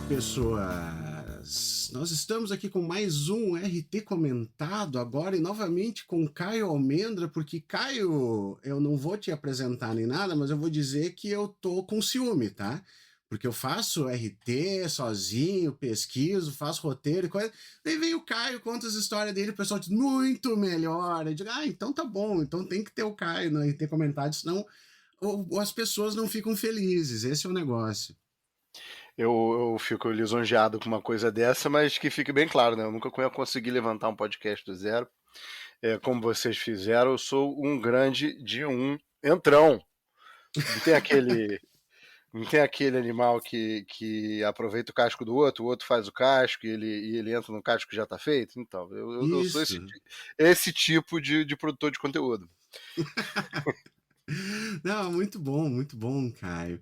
pessoas! Nós estamos aqui com mais um RT comentado agora e novamente com Caio Almendra, porque Caio, eu não vou te apresentar nem nada, mas eu vou dizer que eu tô com ciúme, tá? Porque eu faço RT sozinho, pesquiso, faço roteiro e coisa. Daí vem o Caio, conta as histórias dele, o pessoal diz muito melhor. Eu digo, então tá bom, então tem que ter o Caio no RT comentado, senão as pessoas não ficam felizes. Esse é o negócio. Eu fico lisonjeado com uma coisa dessa, mas que fique bem claro, né? Eu nunca consegui levantar um podcast do zero. Como vocês fizeram, eu sou um grande de um entrão. Não tem aquele, não tem aquele animal que aproveita o casco do outro, o outro faz o casco e ele entra no casco que já está feito? Então, eu sou esse, Isso. esse tipo de produtor de conteúdo. Não, muito bom, Caio.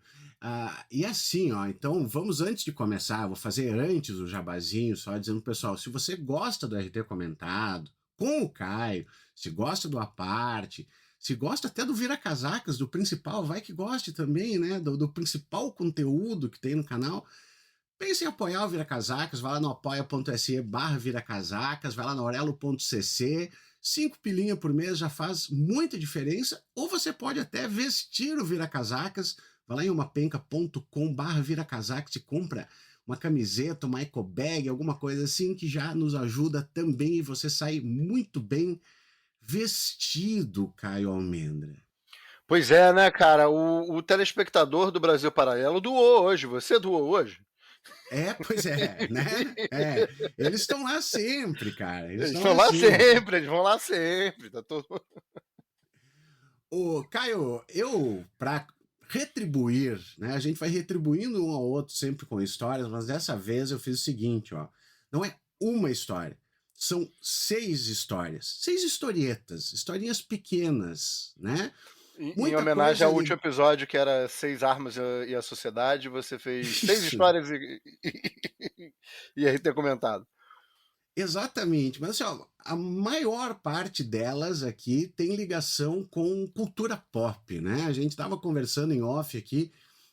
E assim, ó, então vamos antes de começar, vou fazer antes o jabazinho, só dizendo, pessoal, se você gosta do RT comentado, com o Caio, se gosta do Aparte, se gosta até do Vira-Casacas, do principal, vai que goste também, né, do principal conteúdo que tem no canal, pense em apoiar o Vira-Casacas, vai lá no apoia.se/Vira-Casacas, vai lá no orelo.cc, 5 pilinha por mês já faz muita diferença, ou você pode até vestir o Vira-Casacas, vai lá em umapenca.com/Vira-Casacas e compra uma camiseta, uma eco bag, alguma coisa assim que já nos ajuda também e você sai muito bem vestido, Caio Almendra. Pois é, né, cara? O telespectador do Brasil Paralelo doou hoje. Você doou hoje? Pois é, né? Eles estão lá sempre, cara. Eles Eles estão vão lá lá sempre. sempre, eles vão lá sempre. Tá todo... Ô, Caio, para retribuir, né? A gente vai retribuindo um ao outro sempre com histórias, mas dessa vez eu fiz o seguinte, ó. Não é uma história, são 6 histórias, 6 historietas, historinhas pequenas, né? Em Muita homenagem coisa ao ali. último episódio, que era Seis Armas e a Sociedade, você fez 6 histórias e aí ter comentado. Exatamente, mas assim, ó, a maior parte delas aqui tem ligação com cultura pop, né? A gente estava conversando em off aqui,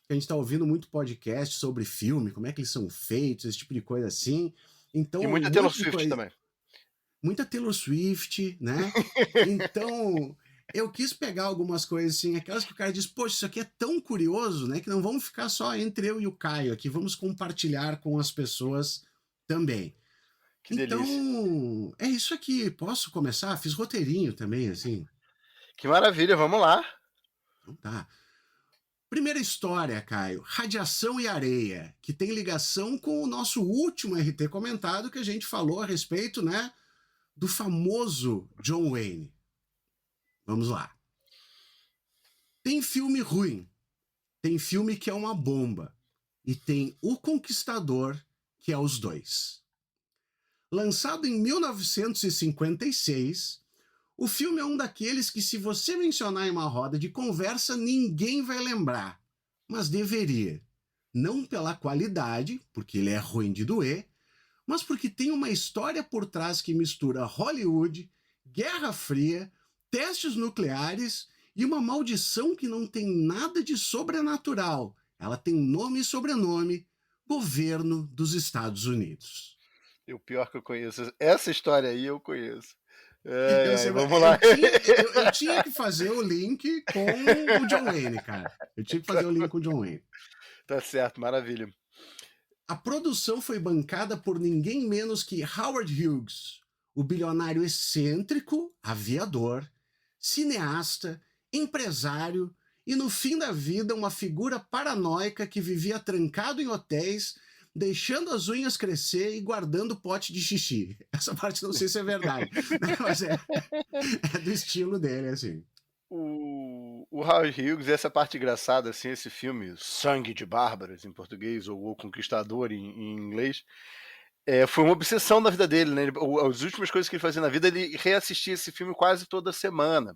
a gente está ouvindo muito podcast sobre filme, como é que eles são feitos, esse tipo de coisa assim. E Então, muita Taylor muito de Swift coisa, também. muita Taylor Swift, né? Então, eu quis pegar algumas coisas assim, aquelas que o cara diz, poxa, isso aqui é tão curioso, né? Que não vamos ficar só entre eu e o Caio aqui, vamos compartilhar com as pessoas também. Que delícia. Então, é isso aqui. Posso começar? Fiz roteirinho também, assim. Que maravilha, vamos lá. Então tá. Primeira história, Caio. Radiação e areia, que tem ligação com o nosso último RT comentado que a gente falou a respeito, né, do famoso John Wayne. Vamos lá. Tem filme ruim, tem filme que é uma bomba e tem O Conquistador, que é os dois. Lançado em 1956, o filme é um daqueles que, se você mencionar em uma roda de conversa, ninguém vai lembrar. Mas deveria. Não pela qualidade, porque ele é ruim de doer, mas porque tem uma história por trás que mistura Hollywood, Guerra Fria, testes nucleares e uma maldição que não tem nada de sobrenatural. Ela tem nome e sobrenome: Governo dos Estados Unidos. E o pior que eu conheço, essa história aí eu conheço. Então, Vamos lá. eu tinha que fazer o link com o John Wayne, cara. Eu tinha que fazer o link com o John Wayne. Tá certo, maravilha. A produção foi bancada por ninguém menos que Howard Hughes, o bilionário excêntrico, aviador, cineasta, empresário e, no fim da vida, uma figura paranoica que vivia trancado em hotéis, deixando as unhas crescer e guardando pote de xixi. Essa parte não sei se é verdade, mas é do estilo dele, assim. O Howard Hughes, essa parte engraçada, assim, esse filme, Sangue de Bárbaros, em português, ou O Conquistador, em inglês, foi uma obsessão da vida dele, né? As últimas coisas que ele fazia na vida, ele reassistia esse filme quase toda semana,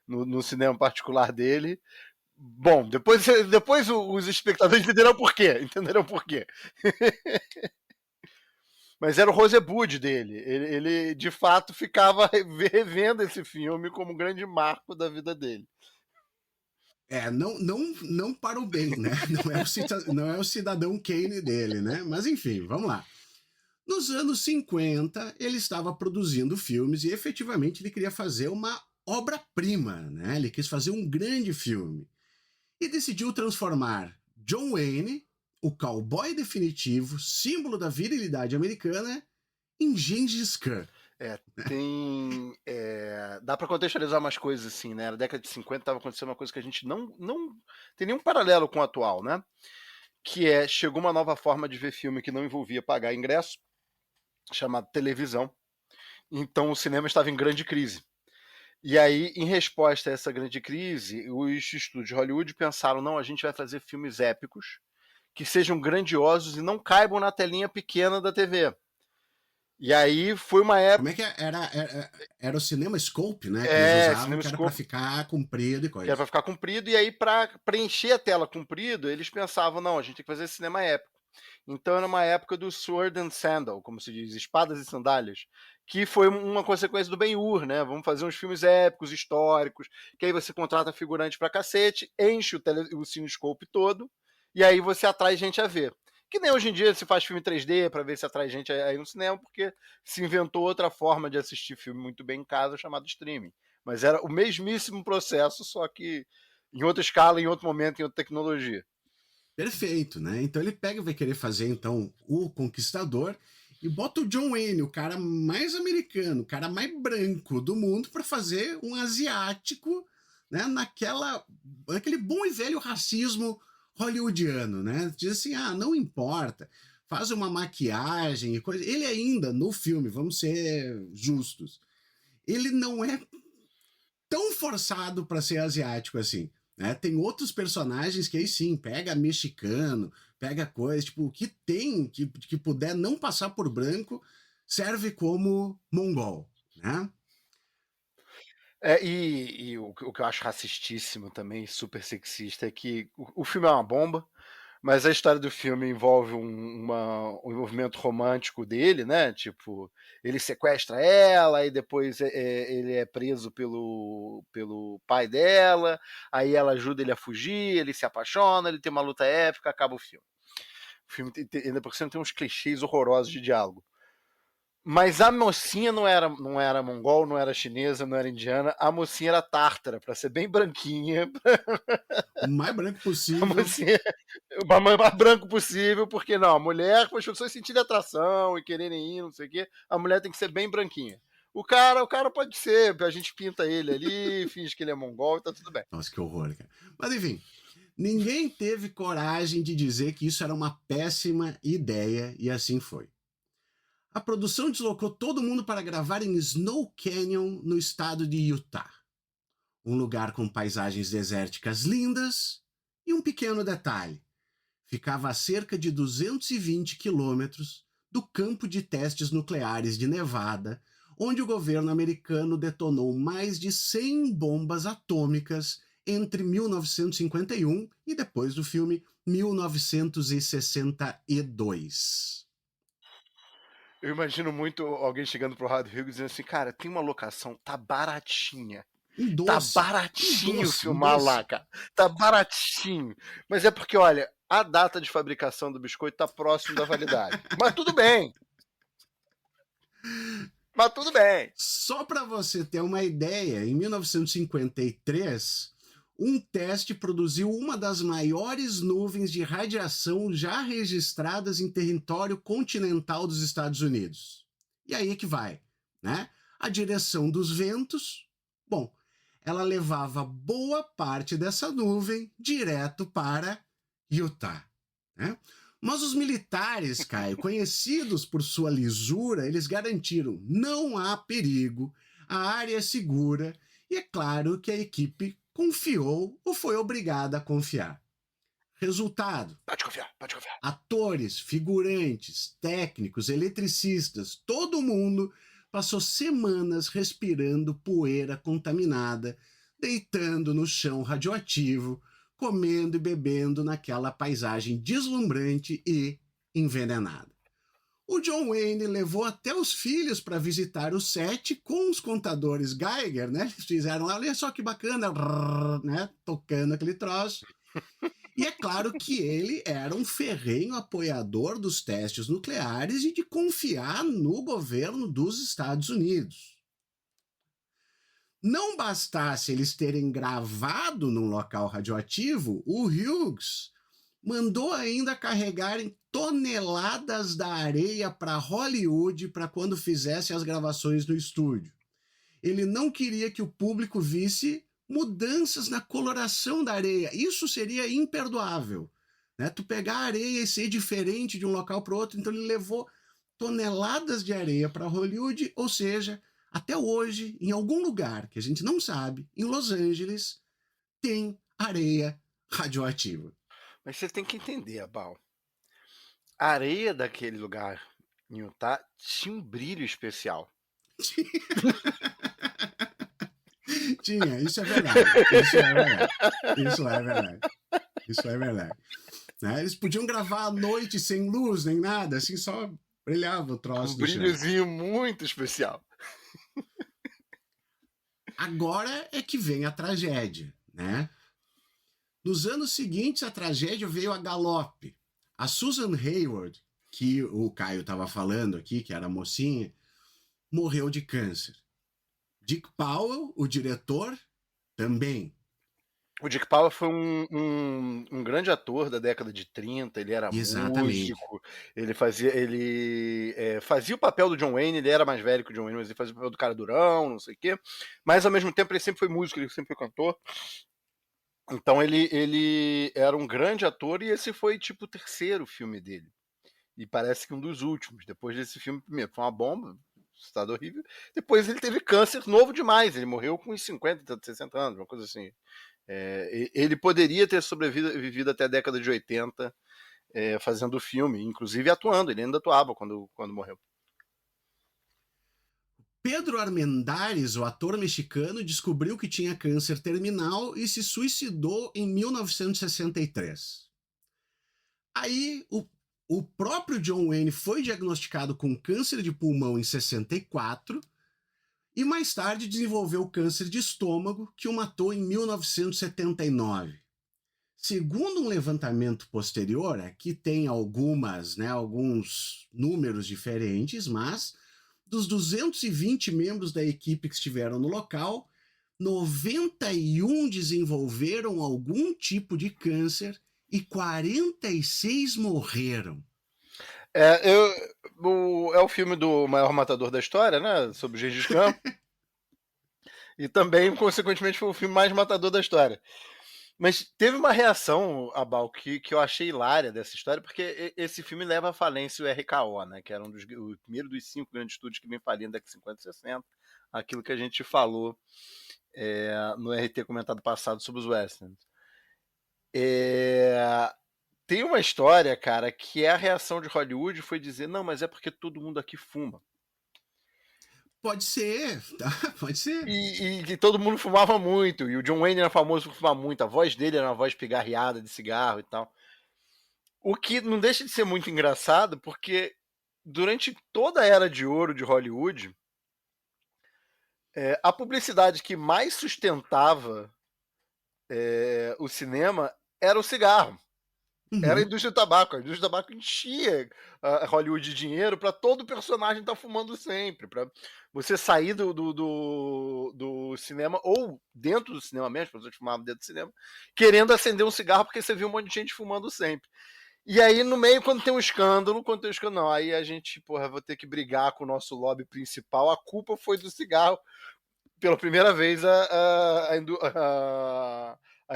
no cinema particular dele. Bom, depois os espectadores entenderão por quê. Entenderão por quê. Mas era o Rosebud dele. Ele, de fato, ficava revendo esse filme como um grande marco da vida dele. não para o bem, né? Não é o cidadão Kane dele, né? Mas enfim, vamos lá. Nos anos 50, ele estava produzindo filmes e efetivamente ele queria fazer uma obra-prima, né? Ele quis fazer um grande filme. E decidiu transformar John Wayne, o cowboy definitivo, símbolo da virilidade americana, em Gengis Khan. Dá para contextualizar umas coisas assim, né? Na década de 50 estava acontecendo uma coisa que a gente não tem nenhum paralelo com o atual, né? Que chegou uma nova forma de ver filme que não envolvia pagar ingresso, chamado televisão. Então o cinema estava em grande crise. E aí, em resposta a essa grande crise, os estúdios de Hollywood pensaram, não, a gente vai fazer filmes épicos que sejam grandiosos e não caibam na telinha pequena da TV. E aí foi uma época... Como é que era o Cinema Scope, né? Que eles usavam, que era para ficar comprido e coisa. Que era para ficar comprido, e aí para preencher a tela comprido, eles pensavam, não, a gente tem que fazer cinema épico. Então era uma época do Sword and Sandal, como se diz, espadas e sandálias, que foi uma consequência do Ben-Hur, né? Vamos fazer uns filmes épicos, históricos, que aí você contrata figurante pra cacete, enche o cinescope todo, e aí você atrai gente a ver. Que nem hoje em dia se faz filme 3D para ver se atrai gente aí no cinema, porque se inventou outra forma de assistir filme muito bem em casa, chamado streaming. Mas era o mesmíssimo processo, só que em outra escala, em outro momento, em outra tecnologia. Perfeito, né? Então ele pega e vai querer fazer então o Conquistador e bota o John Wayne, o cara mais americano, o cara mais branco do mundo, para fazer um asiático, né? Naquele bom e velho racismo hollywoodiano, né? Diz assim, não importa, faz uma maquiagem e coisa. Ele ainda no filme, vamos ser justos, ele não é tão forçado para ser asiático assim. Né? Tem outros personagens que aí sim, pega mexicano, pega coisa, tipo, que tem, que puder não passar por branco, serve como mongol, né? E o que eu acho racistíssimo também, super sexista, é que o filme é uma bomba, mas a história do filme envolve um envolvimento romântico dele, né? Tipo, ele sequestra ela e depois ele é preso pelo pai dela, aí ela ajuda ele a fugir, ele se apaixona, ele tem uma luta épica, acaba o filme. O filme, ainda por cima, tem uns clichês horrorosos de diálogo. Mas a mocinha não era mongol, não era chinesa, não era indiana. A mocinha era tártara, para ser bem branquinha. O mais branco possível. O mais branco possível, porque não, a mulher, para as pessoas sentirem atração e quererem ir, não sei o quê, a mulher tem que ser bem branquinha. O cara pode ser, a gente pinta ele ali, finge que ele é mongol e tá tudo bem. Nossa, que horror, cara. Mas enfim, ninguém teve coragem de dizer que isso era uma péssima ideia e assim foi. A produção deslocou todo mundo para gravar em Snow Canyon, no estado de Utah. Um lugar com paisagens desérticas lindas e um pequeno detalhe. Ficava a cerca de 220 quilômetros do campo de testes nucleares de Nevada, onde o governo americano detonou mais de 100 bombas atômicas entre 1951 e depois do filme 1962. Eu imagino muito alguém chegando pro Howard Hughes dizendo assim, cara, tem uma locação, tá baratinha. Tá baratinho filmar lá, cara. Tá baratinho. Mas é porque, olha, a data de fabricação do biscoito tá próximo da validade. Mas tudo bem. Mas tudo bem. Só para você ter uma ideia, em 1953, um teste produziu uma das maiores nuvens de radiação já registradas em território continental dos Estados Unidos. E aí que vai, né? A direção dos ventos, bom, ela levava boa parte dessa nuvem direto para Utah, né? Mas os militares, Caio, conhecidos por sua lisura, eles garantiram: não há perigo, a área é segura, e é claro que a equipe confiou ou foi obrigada a confiar. Resultado: pode confiar. Atores, figurantes, técnicos, eletricistas, todo mundo passou semanas respirando poeira contaminada, deitando no chão radioativo, comendo e bebendo naquela paisagem deslumbrante e envenenada. O John Wayne levou até os filhos para visitar o set com os contadores Geiger, né? Eles fizeram lá, olha só que bacana, né? Tocando aquele troço. E é claro que ele era um ferrenho apoiador dos testes nucleares e de confiar no governo dos Estados Unidos. Não bastasse eles terem gravado num local radioativo, o Hughes mandou ainda carregarem toneladas da areia para Hollywood para quando fizesse as gravações no estúdio. Ele não queria que o público visse mudanças na coloração da areia. Isso seria imperdoável. Né? Tu pegar a areia e ser diferente de um local para o outro. Então ele levou toneladas de areia para Hollywood, ou seja, até hoje, em algum lugar que a gente não sabe, em Los Angeles, tem areia radioativa. Mas você tem que entender, Abal. A areia daquele lugar em Utah tinha um brilho especial. Tinha, isso é verdade. Isso é verdade. Isso é verdade. Isso é verdade. Né? Eles podiam gravar à noite sem luz nem nada, assim só brilhava o troço Um do chão. brilhozinho muito especial. Agora é que vem a tragédia, né? Nos anos seguintes, a tragédia veio a galope. A Susan Hayward, que o Caio estava falando aqui, que era mocinha, morreu de câncer. Dick Powell, o diretor, também. O Dick Powell foi um grande ator da década de 30, ele era Exatamente. músico, ele fazia o papel do John Wayne, ele era mais velho que o John Wayne, mas ele fazia o papel do cara durão, não sei o quê. Mas ao mesmo tempo ele sempre foi músico, ele sempre foi cantor. Então ele era um grande ator e esse foi tipo o terceiro filme dele. E parece que um dos últimos. Depois desse filme, primeiro, foi uma bomba, estado horrível. Depois ele teve câncer novo demais, ele morreu com uns 50, 60 anos, uma coisa assim. Ele poderia ter sobrevivido até a década de 80 fazendo o filme, inclusive atuando, ele ainda atuava quando morreu. Pedro Armendáriz, o ator mexicano, descobriu que tinha câncer terminal e se suicidou em 1963. Aí, o próprio John Wayne foi diagnosticado com câncer de pulmão em 64 e mais tarde desenvolveu câncer de estômago, que o matou em 1979. Segundo um levantamento posterior, aqui tem alguns números diferentes, mas dos 220 membros da equipe que estiveram no local, 91 desenvolveram algum tipo de câncer e 46 morreram. É o filme do maior matador da história, né? Sobre Gengis Khan. E também, consequentemente, foi o filme mais matador da história. Mas teve uma reação, Abal, que eu achei hilária dessa história, porque esse filme leva à falência o RKO, né? Que era o primeiro dos 5 grandes estúdios que vem falindo da década de 50 e 60. Aquilo que a gente falou no RT comentado passado sobre os westerns. Tem uma história, cara, que a reação de Hollywood foi dizer, não, mas é porque todo mundo aqui fuma. Pode ser, tá? Pode ser. E que todo mundo fumava muito, e o John Wayne era famoso por fumar muito, a voz dele era uma voz pigarreada de cigarro e tal. O que não deixa de ser muito engraçado, porque durante toda a era de ouro de Hollywood, a publicidade que mais sustentava o cinema era o cigarro. Era a indústria do tabaco. A indústria do tabaco enchia a Hollywood de dinheiro para todo personagem estar fumando sempre. Para você sair do cinema, ou dentro do cinema mesmo, as pessoas fumavam dentro do cinema, querendo acender um cigarro porque você viu um monte de gente fumando sempre. E aí, no meio, quando tem um escândalo, não, aí a gente, porra, vou ter que brigar com o nosso lobby principal. A culpa foi do cigarro. Pela primeira vez, a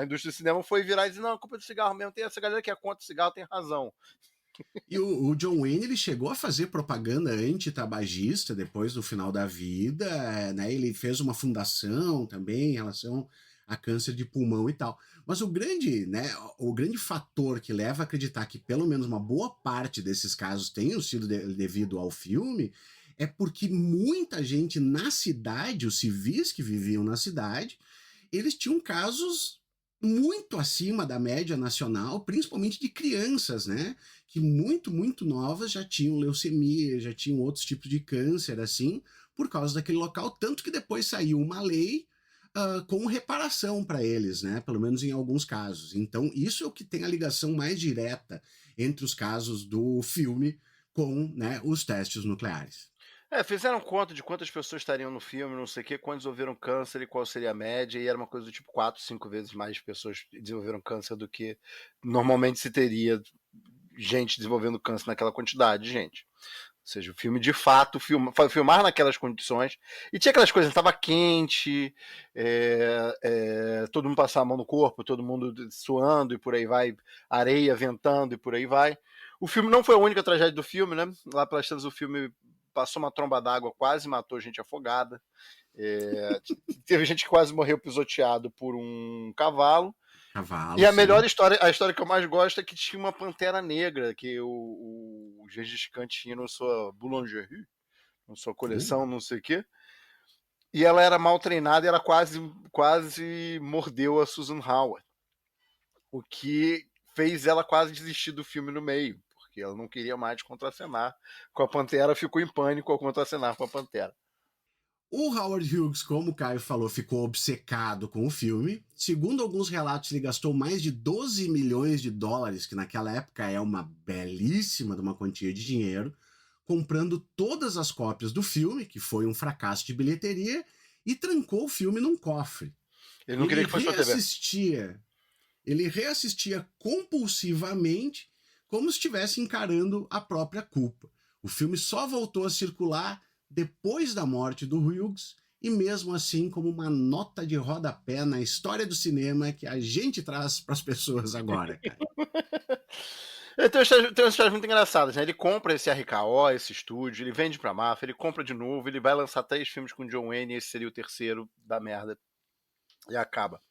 indústria do cinema foi virar e dizer, não, a culpa é do cigarro mesmo, tem essa galera que é contra o cigarro, tem razão. E o John Wayne ele chegou a fazer propaganda anti-tabagista depois do final da vida, né? Ele fez uma fundação também em relação a câncer de pulmão e tal. Mas o grande fator que leva a acreditar que pelo menos uma boa parte desses casos tenham sido devido ao filme é porque muita gente na cidade, os civis que viviam na cidade, eles tinham casos muito acima da média nacional, principalmente de crianças, né? Que muito novas já tinham leucemia, já tinham outros tipos de câncer, assim, por causa daquele local. Tanto que depois saiu uma lei com reparação para eles, né? Pelo menos em alguns casos. Então, isso é o que tem a ligação mais direta entre os casos do filme com, né, os testes nucleares. Fizeram conta de quantas pessoas estariam no filme, não sei o quê, quando desenvolveram câncer e qual seria a média, e era uma coisa do tipo 4, 5 vezes mais pessoas desenvolveram câncer do que normalmente se teria gente desenvolvendo câncer naquela quantidade de gente. Ou seja, o filme de fato filmar naquelas condições. E tinha aquelas coisas, estava quente, todo mundo passava a mão no corpo, todo mundo suando e por aí vai, areia ventando e por aí vai. O filme não foi a única tragédia do filme, né? Lá pelas tantas o filme passou uma tromba d'água, quase matou gente afogada. Teve gente que quase morreu pisoteado por um cavalo. Cavalo, E a sim. melhor história, a história que eu mais gosto é que tinha uma pantera negra que o Gengis Khan tinha na sua boulangerie, na sua coleção, não sei o quê. E ela era mal treinada e ela quase mordeu a Susan Howard. O que fez ela quase desistir do filme no meio, porque ela não queria mais contracenar com a pantera, ficou em pânico ao contracenar com a pantera. O Howard Hughes, como o Caio falou, ficou obcecado com o filme. Segundo alguns relatos, ele gastou mais de 12 milhões de dólares, que naquela época é uma belíssima de uma quantia de dinheiro, comprando todas as cópias do filme, que foi um fracasso de bilheteria, e trancou o filme num cofre. Ele não queria que fosse pra TV. Ele reassistia compulsivamente, como se estivesse encarando a própria culpa. O filme só voltou a circular depois da morte do Hughes, e mesmo assim como uma nota de rodapé na história do cinema que a gente traz para as pessoas agora, cara. Tem umas histórias muito engraçadas, né? Ele compra esse RKO, esse estúdio, ele vende pra máfia, ele compra de novo, ele vai lançar 3 filmes com John Wayne, esse seria o terceiro da merda. E acaba.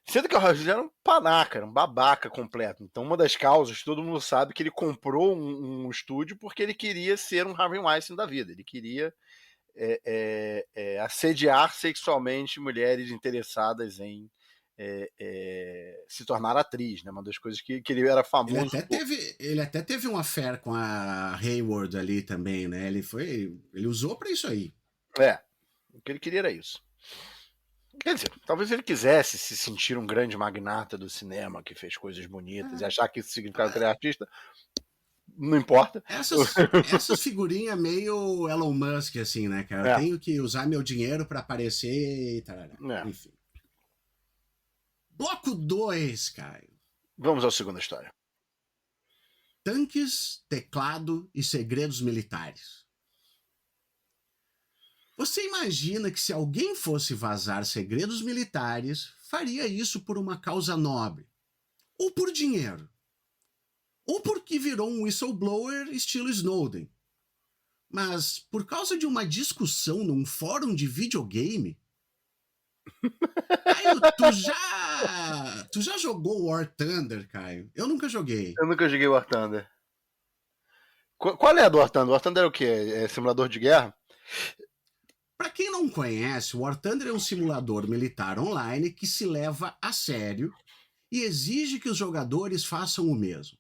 Sendo que o Hughes era um panaca, era um babaca completo. Então, uma das causas, todo mundo sabe que ele comprou um estúdio porque ele queria ser um Harvey Weinstein da vida. Ele queria assediar sexualmente mulheres interessadas em se tornar atriz, né? Uma das coisas que ele era famoso. Ele até teve um affair com a Hayward ali também, né? Ele usou para isso aí. O que ele queria era isso. Quer dizer, talvez ele quisesse se sentir um grande magnata do cinema que fez coisas bonitas e achar que isso significava que ele é artista. Não importa. Essas figurinhas meio Elon Musk, assim, né, cara? Eu tenho que usar meu dinheiro para aparecer e tal. Enfim. Bloco 2, Caio. Vamos à segunda história. Tanques, teclado e segredos militares. Você imagina que se alguém fosse vazar segredos militares, faria isso por uma causa nobre? Ou por dinheiro? Ou porque virou um whistleblower estilo Snowden? Mas por causa de uma discussão num fórum de videogame? Caio, tu já jogou War Thunder, Caio? Eu nunca joguei. Eu nunca joguei War Thunder. Qual é a do War Thunder? War Thunder é o quê? É simulador de guerra? Para quem não conhece, o War Thunder é um simulador militar online que se leva a sério e exige que os jogadores façam o mesmo.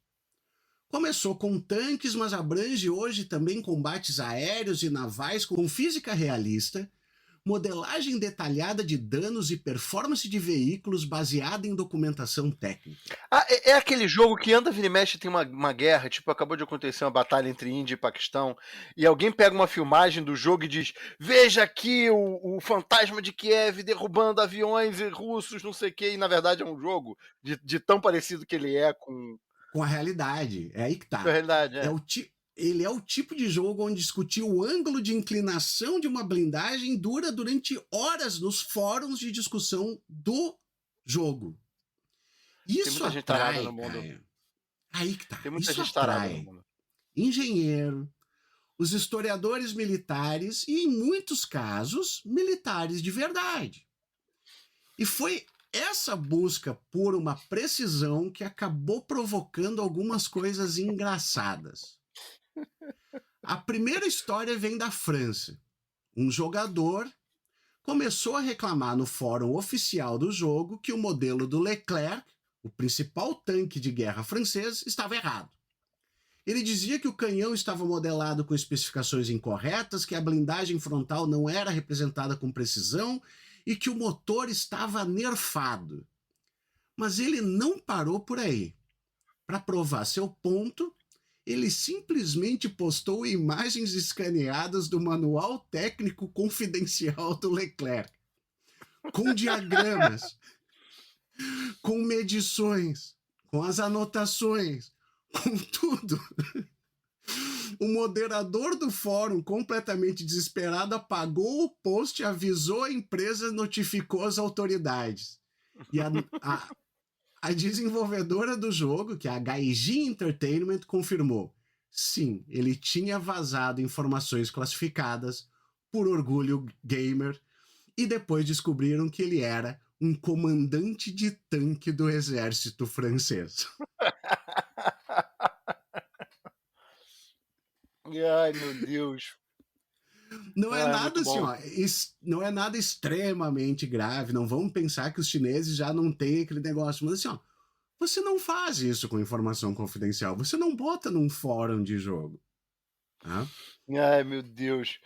Começou com tanques, mas abrange hoje também combates aéreos e navais com física realista, modelagem detalhada de danos e performance de veículos baseada em documentação técnica. É aquele jogo que anda, vira e mexe, tem uma guerra, tipo, acabou de acontecer uma batalha entre Índia e Paquistão, e alguém pega uma filmagem do jogo e diz: veja aqui o fantasma de Kiev derrubando aviões russos, não sei o quê, e na verdade é um jogo de tão parecido que ele é com a realidade. É aí que tá. Com a realidade, ele é o tipo de jogo onde discutir o ângulo de inclinação de uma blindagem dura durante horas nos fóruns de discussão do jogo. Isso atrai, no mundo. Cara. Aí que tá. Tem muita Isso gente tarada no mundo. Engenheiro, os historiadores militares e, em muitos casos, militares de verdade. E foi essa busca por uma precisão que acabou provocando algumas coisas engraçadas. A primeira história vem da França. Um jogador começou a reclamar no fórum oficial do jogo que o modelo do Leclerc, o principal tanque de guerra francês, estava errado. Ele dizia que o canhão estava modelado com especificações incorretas, que a blindagem frontal não era representada com precisão e que o motor estava nerfado. Mas ele não parou por aí. Para provar seu ponto, ele simplesmente postou imagens escaneadas do manual técnico confidencial do Leclerc, com diagramas, com medições, com as anotações, com tudo. O moderador do fórum, completamente desesperado, apagou o post, avisou a empresa, notificou as autoridades. E a desenvolvedora do jogo, que é a Gaijin Entertainment, confirmou. Sim, ele tinha vazado informações classificadas por orgulho gamer e depois descobriram que ele era um comandante de tanque do exército francês. Ai, meu Deus. Não é nada assim, bom. ó, não é nada extremamente grave, não vamos pensar que os chineses já não têm aquele negócio, mas assim, ó, você não faz isso com informação confidencial, você não bota num fórum de jogo. Tá? Ai, meu Deus.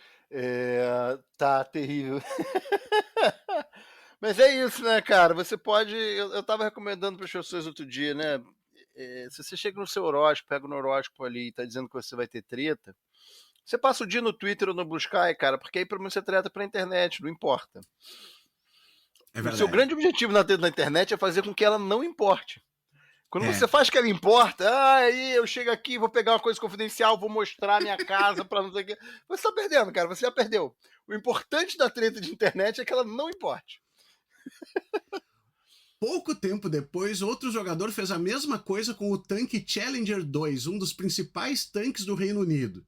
Tá terrível. Mas é isso, né, cara? Você pode. Eu tava recomendando para as pessoas outro dia, né? Se você chega no seu horóscopo, pega no horóscopo ali e tá dizendo que você vai ter treta, você passa o dia no Twitter ou no Blue Sky, cara, porque aí pelo menos você treta pra internet, não importa. É O verdade. seu grande objetivo na treta da internet é fazer com que ela não importe. Quando você faz que ela importa, aí eu chego aqui, vou pegar uma coisa confidencial, vou mostrar minha casa pra não sei o quê. Você tá perdendo, cara, você já perdeu. O importante da treta de internet é que ela não importe. Pouco tempo depois, outro jogador fez a mesma coisa com o tanque Challenger 2, um dos principais tanques do Reino Unido.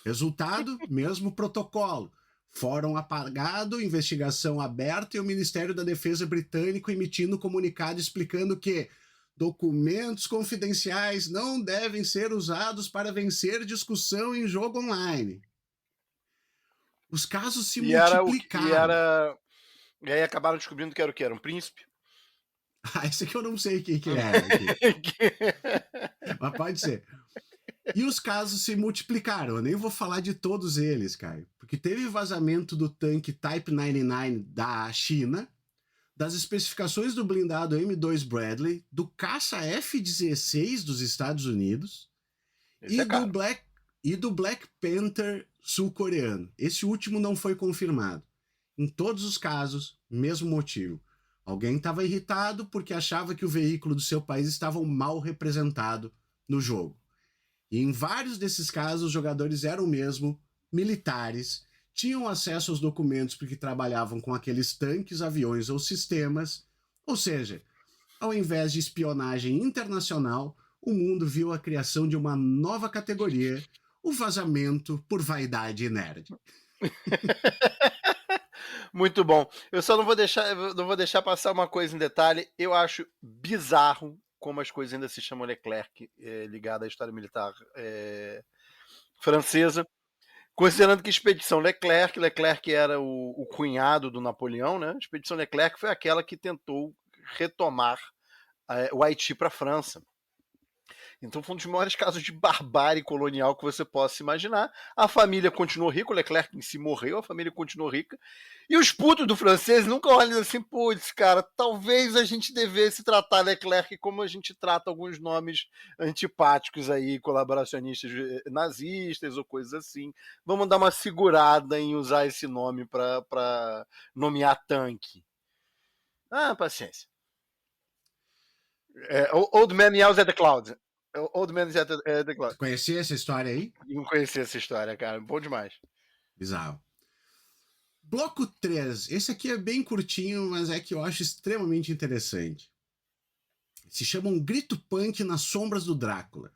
Resultado, mesmo protocolo. Fórum apagado, investigação aberta e o Ministério da Defesa britânico emitindo comunicado explicando que documentos confidenciais não devem ser usados para vencer discussão em jogo online. Os casos se multiplicaram. E aí acabaram descobrindo que era o quê? Era um príncipe? Esse aqui eu não sei quem que era. Aqui. Mas pode ser. E os casos se multiplicaram. Eu nem vou falar de todos eles, cara. Porque teve vazamento do tanque Type 99 da China, das especificações do blindado M2 Bradley, do caça F-16 dos Estados Unidos e do Black Panther sul-coreano. Esse último não foi confirmado. Em todos os casos, mesmo motivo. Alguém estava irritado porque achava que o veículo do seu país estava mal representado no jogo. E em vários desses casos, os jogadores eram mesmo militares, tinham acesso aos documentos porque trabalhavam com aqueles tanques, aviões ou sistemas. Ou seja, ao invés de espionagem internacional, o mundo viu a criação de uma nova categoria, o vazamento por vaidade nerd. Muito bom. Eu só não vou deixar passar uma coisa em detalhe. Eu acho bizarro como as coisas ainda se chamam Leclerc, ligada à história militar francesa. Considerando que a Expedição Leclerc era o cunhado do Napoleão, né? A Expedição Leclerc foi aquela que tentou retomar o Haiti para a França. Então foi um dos maiores casos de barbárie colonial que você possa imaginar. A família continuou rica, o Leclerc em si morreu, a família continuou rica. E os putos do francês nunca olham assim, putz, cara, talvez a gente devesse tratar Leclerc como a gente trata alguns nomes antipáticos aí, colaboracionistas nazistas ou coisas assim. Vamos dar uma segurada em usar esse nome para nomear tanque. Paciência. Old Man Yells at the Clouds. Old Man at the Clouds. Conhecia essa história aí? Não conhecia essa história, cara. Bom demais. Bizarro. Bloco 3. Esse aqui é bem curtinho, mas é que eu acho extremamente interessante. Se chama Um Grito Punk nas Sombras do Drácula.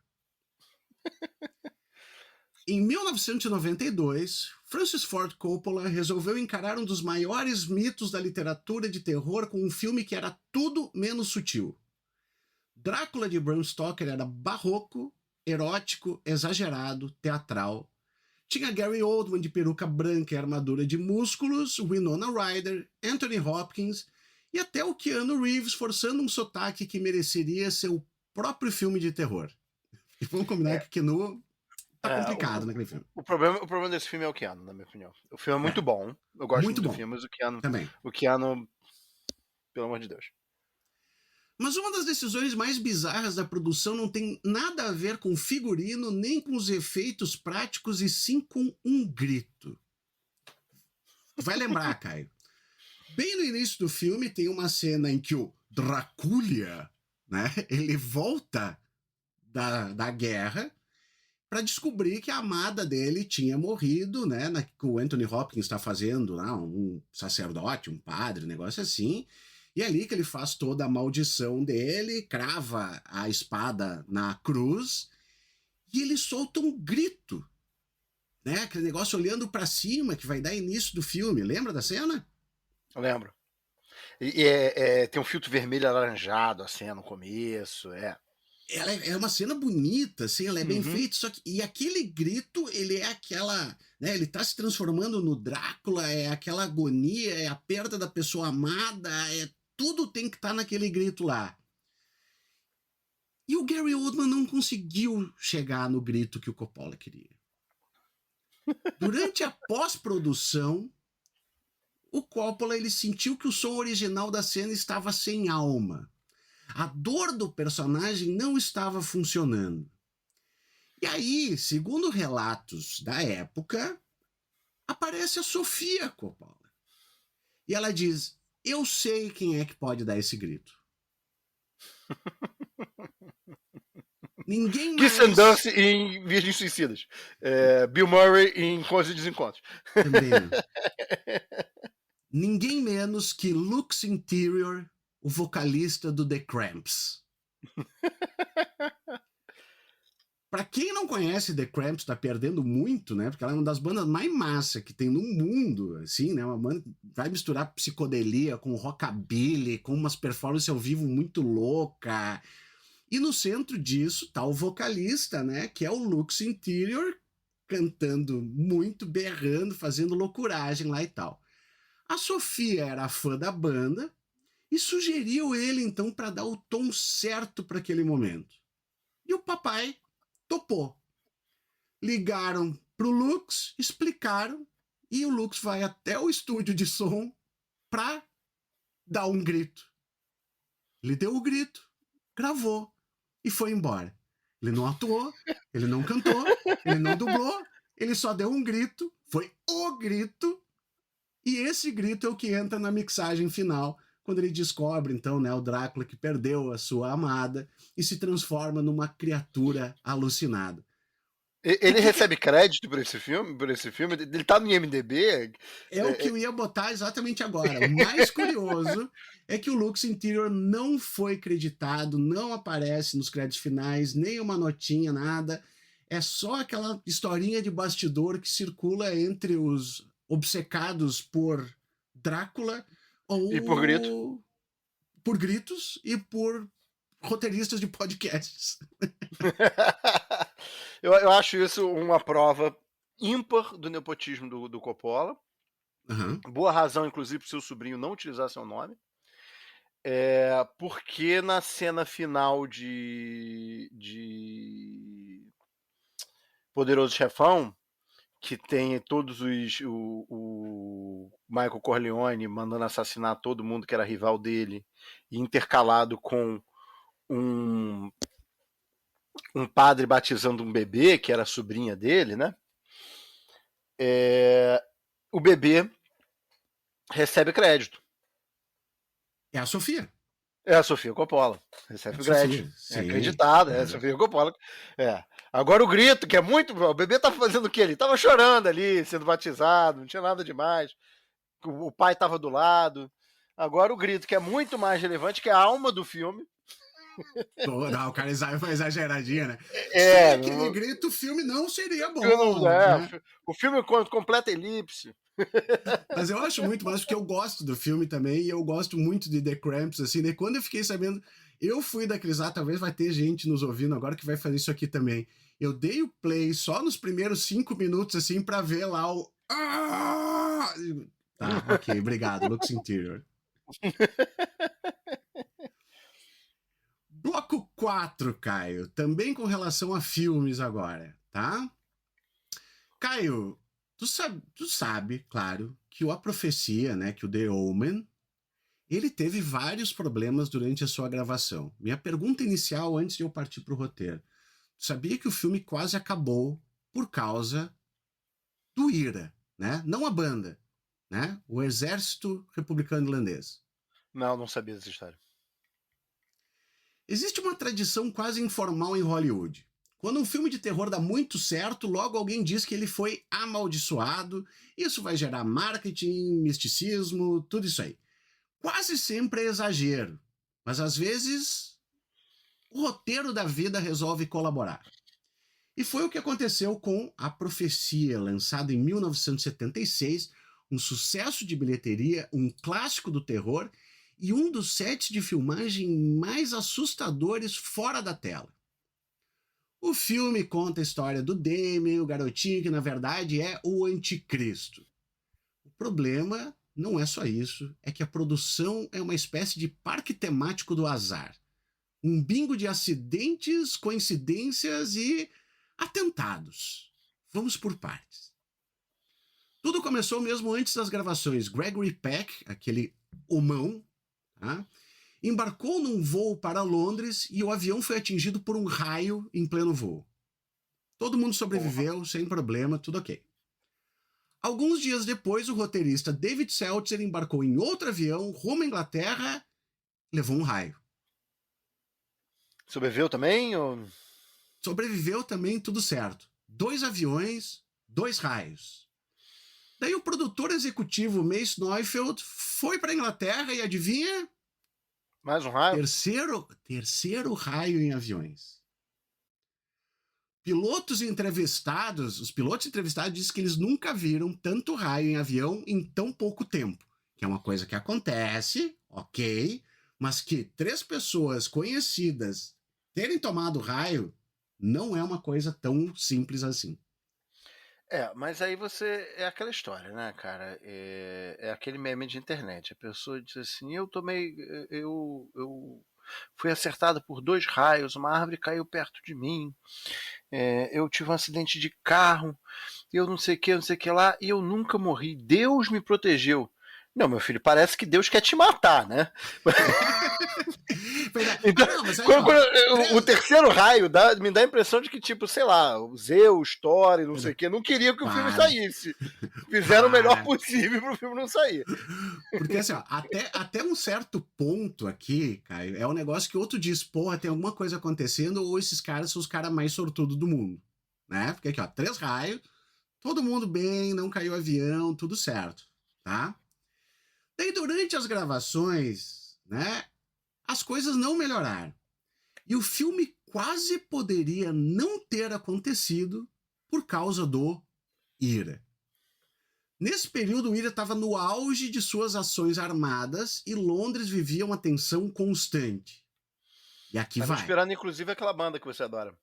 Em 1992, Francis Ford Coppola resolveu encarar um dos maiores mitos da literatura de terror com um filme que era tudo menos sutil. Drácula de Bram Stoker era barroco, erótico, exagerado, teatral. Tinha Gary Oldman de peruca branca e armadura de músculos, Winona Ryder, Anthony Hopkins e até o Keanu Reeves forçando um sotaque que mereceria seu próprio filme de terror. E vamos combinar que o Keanu tá complicado naquele filme. O problema desse filme é o Keanu, na minha opinião. O filme é muito bom. Eu gosto muito do filme, mas também. O Keanu, pelo amor de Deus. Mas uma das decisões mais bizarras da produção não tem nada a ver com figurino, nem com os efeitos práticos, e sim com um grito. Vai lembrar, Caio. Bem no início do filme tem uma cena em que o Drácula, né, ele volta da guerra para descobrir que a amada dele tinha morrido, né, que o Anthony Hopkins está fazendo lá, um sacerdote, um padre, um negócio assim. E é ali que ele faz toda a maldição dele, crava a espada na cruz e ele solta um grito, né? Aquele negócio olhando para cima que vai dar início do filme. Lembra da cena? Eu lembro. E tem um filtro vermelho alaranjado, a cena no começo, Ela é uma cena bonita, assim, ela é bem feita, só que... E aquele grito, ele é aquela... Né, ele tá se transformando no Drácula, é aquela agonia, é a perda da pessoa amada, tudo tem que estar naquele grito lá. E o Gary Oldman não conseguiu chegar no grito que o Coppola queria. Durante a pós-produção, o Coppola ele sentiu que o som original da cena estava sem alma. A dor do personagem não estava funcionando. E aí, segundo relatos da época, aparece a Sofia Coppola. E ela diz: eu sei quem é que pode dar esse grito. Ninguém mais... Kirsten Dunst em Virgens Suicidas. Bill Murray em Encontros e Desencontros. Também. Ninguém menos que Lux Interior, o vocalista do The Cramps. Pra quem não conhece The Cramps, tá perdendo muito, né? Porque ela é uma das bandas mais massa que tem no mundo, assim, né? Uma banda que vai misturar psicodelia com rockabilly, com umas performances ao vivo muito louca. E no centro disso tá o vocalista, né? Que é o Lux Interior, cantando muito, berrando, fazendo loucuragem lá e tal. A Sofia era fã da banda e sugeriu ele, então, para dar o tom certo para aquele momento. E o papai topou. Ligaram pro Lux, explicaram, e o Lux vai até o estúdio de som para dar um grito. Ele deu o grito, gravou e foi embora. Ele não atuou, ele não cantou, ele não dublou, ele só deu um grito, foi o grito, e esse grito é o que entra na mixagem final, quando ele descobre, então, né, o Drácula que perdeu a sua amada e se transforma numa criatura alucinada. Ele recebe crédito por esse filme? Ele tá no IMDb? O que eu ia botar exatamente agora. O mais curioso é que o Lux Interior não foi creditado, não aparece nos créditos finais, nem uma notinha, nada. É só aquela historinha de bastidor que circula entre os obcecados por Drácula E por grito? Por gritos e por roteiristas de podcasts. Eu acho isso uma prova ímpar do nepotismo do Coppola. Boa razão, inclusive, para o seu sobrinho não utilizar seu nome. Porque na cena final de Poderoso Chefão, que tem todos o Michael Corleone mandando assassinar todo mundo que era rival dele, e intercalado com um padre batizando um bebê, que era a sobrinha dele, né? O bebê recebe crédito. É a Sofia. É a Sofia Coppola. Recebe crédito. É acreditada, é a Sofia Coppola. Agora o grito, que é muito... O bebê tava fazendo o quê? Ele tava chorando ali, sendo batizado, não tinha nada demais. O pai tava do lado. Agora o grito, que é muito mais relevante, que é a alma do filme. Não, o cara foi exageradinha, né? Sem aquele grito, o filme não seria bom. Né? O filme completa elipse. Mas eu acho muito mais porque eu gosto do filme também e eu gosto muito de The Cramps, assim, né? Quando eu fiquei sabendo, eu fui daqueles talvez vai ter gente nos ouvindo agora que vai fazer isso aqui também. Eu dei o play só nos primeiros 5 minutos, assim, pra ver lá o... Tá, ok, obrigado, Lux Interior. Bloco 4, Caio, também com relação a filmes agora, tá? Caio, tu sabe, claro, que A Profecia, né, que o The Omen, ele teve vários problemas durante a sua gravação. Minha pergunta inicial, antes de eu partir pro roteiro, sabia que o filme quase acabou por causa do IRA, né? Não a banda, né? O Exército Republicano Irlandês. Não sabia dessa história. Existe uma tradição quase informal em Hollywood. Quando um filme de terror dá muito certo, logo alguém diz que ele foi amaldiçoado. Isso vai gerar marketing, misticismo, tudo isso aí. Quase sempre é exagero, mas às vezes o roteiro da vida resolve colaborar. E foi o que aconteceu com A Profecia, lançado em 1976, um sucesso de bilheteria, um clássico do terror e um dos sets de filmagem mais assustadores fora da tela. O filme conta a história do Damien, o garotinho que na verdade é o anticristo. O problema não é só isso, é que a produção é uma espécie de parque temático do azar. Um bingo de acidentes, coincidências e atentados. Vamos por partes. Tudo começou mesmo antes das gravações. Gregory Peck, aquele homão, tá? Embarcou num voo para Londres e o avião foi atingido por um raio em pleno voo. Todo mundo sobreviveu, sem problema, tudo ok. Alguns dias depois, o roteirista David Seltzer embarcou em outro avião rumo à Inglaterra e levou um raio. Sobreviveu também? Ou... Sobreviveu também, tudo certo. 2 aviões, 2 raios. Daí o produtor executivo Mace Neufeld foi para a Inglaterra e adivinha? Mais um raio? Terceiro raio em aviões. Os pilotos entrevistados dizem que eles nunca viram tanto raio em avião em tão pouco tempo. Que é uma coisa que acontece, ok, mas que 3 pessoas conhecidas terem tomado raio não é uma coisa tão simples assim. Mas aí é aquela história, né, cara? É aquele meme de internet. A pessoa diz assim: eu fui acertado por 2 raios, uma árvore caiu perto de mim, eu tive um acidente de carro, eu não sei o que lá, e eu nunca morri. Deus me protegeu. Não, meu filho, parece que Deus quer te matar, né? Então, o terceiro raio me dá a impressão de que, tipo, sei lá, o Zeus, Thor e não sei o que, não queria que o filme saísse. Fizeram o melhor possível pro filme não sair. Porque assim, ó, até um certo ponto aqui, Caio, é um negócio que outro diz, porra, tem alguma coisa acontecendo, ou esses caras são os caras mais sortudos do mundo, né? Porque aqui, ó, 3 raios, todo mundo bem, não caiu avião, tudo certo, tá? Daí, durante as gravações, né, as coisas não melhoraram. E o filme quase poderia não ter acontecido por causa do IRA. Nesse período, o IRA estava no auge de suas ações armadas e Londres vivia uma tensão constante. E aqui vai. Esperando, inclusive, aquela banda que você adora.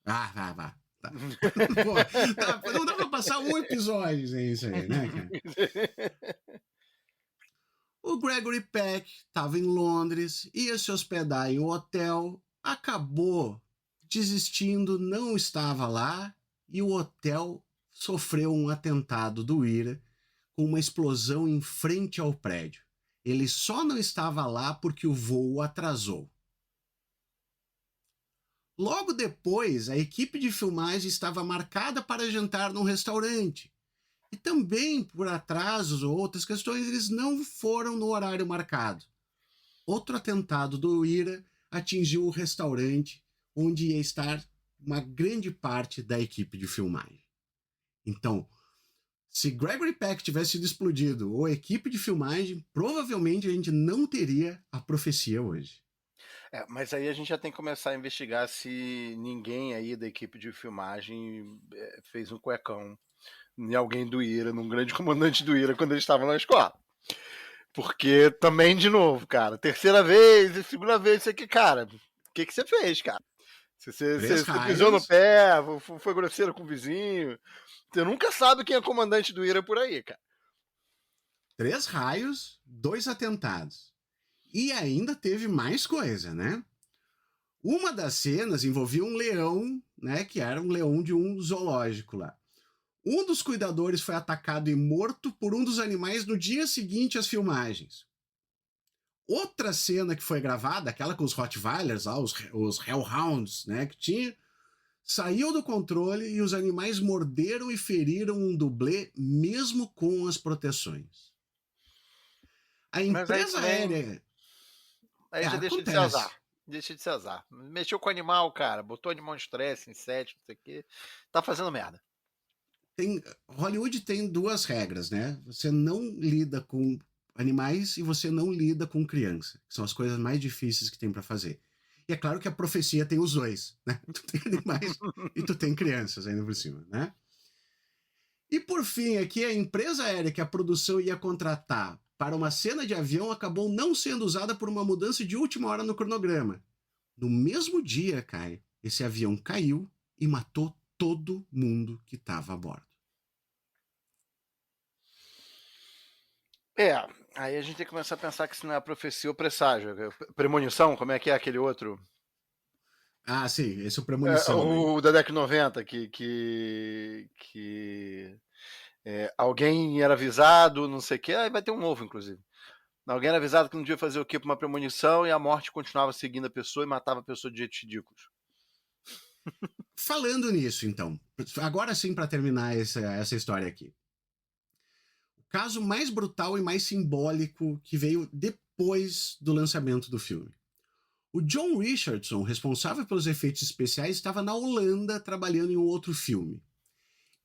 Vá. Tá. Pô, não dá pra passar um episódio sem isso aí, né, cara? O Gregory Peck estava em Londres, ia se hospedar em um hotel, acabou desistindo, não estava lá e o hotel sofreu um atentado do IRA com uma explosão em frente ao prédio. Ele só não estava lá porque o voo atrasou. Logo depois, a equipe de filmagem estava marcada para jantar num restaurante. E também, por atrasos ou outras questões, eles não foram no horário marcado. Outro atentado do IRA atingiu o restaurante onde ia estar uma grande parte da equipe de filmagem. Então, se Gregory Peck tivesse sido explodido ou a equipe de filmagem, provavelmente a gente não teria A Profecia hoje. Mas aí a gente já tem que começar a investigar se ninguém aí da equipe de filmagem fez um cuecão em alguém do IRA, num grande comandante do IRA quando eles estavam na escola. Porque também, de novo, cara, terceira vez, segunda vez, isso aqui, cara, o que você fez, cara? Três Você pisou no raios, pé, foi grosseiro com o vizinho. Você nunca sabe quem é comandante do IRA por aí, cara. 3 raios, 2 atentados. E ainda teve mais coisa, né? Uma das cenas envolvia um leão, né? Que era um leão de um zoológico lá. Um dos cuidadores foi atacado e morto por um dos animais no dia seguinte às filmagens. Outra cena que foi gravada, aquela com os Rottweilers, os Hellhounds, né? Que tinha, saiu do controle e os animais morderam e feriram um dublê, mesmo com as proteções. A Mas aí empresa também. aérea. Aí já deixa de ser Acontece. azar. Deixa de ser azar. Mexeu com o animal, cara. Botou o animal em estresse, inseto, não sei o quê. Tá fazendo merda. Hollywood tem 2 regras, né? Você não lida com animais e você não lida com criança, que são as coisas mais difíceis que tem para fazer. E é claro que a profecia tem os dois, né? Tu tem animais e tu tem crianças ainda por cima, né? E por fim, aqui a empresa aérea que a produção ia contratar para uma cena de avião acabou não sendo usada por uma mudança de última hora no cronograma. No mesmo dia, Caio, esse avião caiu e matou todo mundo que estava a bordo. Aí a gente tem que começar a pensar que isso não é profecia ou presságio. Premonição, como é que é aquele outro? Ah, sim, esse é o Premonição, né? O da década de 90, alguém era avisado, não sei o que, aí vai ter um novo, inclusive. Alguém era avisado que não devia fazer o quê para uma premonição e a morte continuava seguindo a pessoa e matava a pessoa de jeitos ridículos. Falando nisso, então, agora sim para terminar essa história aqui. O caso mais brutal e mais simbólico que veio depois do lançamento do filme. O John Richardson, responsável pelos efeitos especiais, estava na Holanda trabalhando em um outro filme.